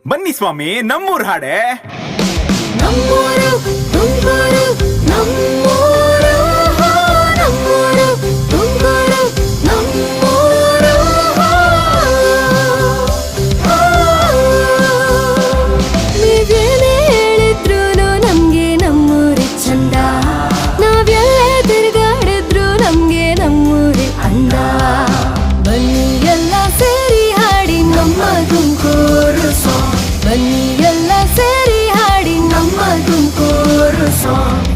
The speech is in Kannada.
ಬನ್ನಿ ಸ್ವಾಮಿ, ನಮ್ಮೂರ್ ಹಾಡೆ. ನಮ್ಮೂರು ತುಮಕೂರು, ನಮ್ಮೂರು ನಮ್ಮೂರು ತುಮಕೂರು, ನಮ್ಮೂರು ನೀವೇನೇ ಹೇಳಿದ್ರು ನಮ್ಗೆ ನಮ್ಮೂರಿ ಚಂದ. ನಾವೆಲ್ಲ ತಿರುಗಾಡಿದ್ರು ನಮ್ಗೆ ನಮ್ಮೂರಿ ಅಂದ. ಬನ್ನಿ ಎಲ್ಲ ಸೇರಿ ಹಾಡಿ ನಮ್ಮ ತುಮಕೂರು ಸಾಂಗ್. ಬನ್ನಿ ಎಲ್ಲ ಸೇರಿ ಹಾಡಿ ನಮ್ಮ ತುಮಕೂರು ಸಾಂಗ್.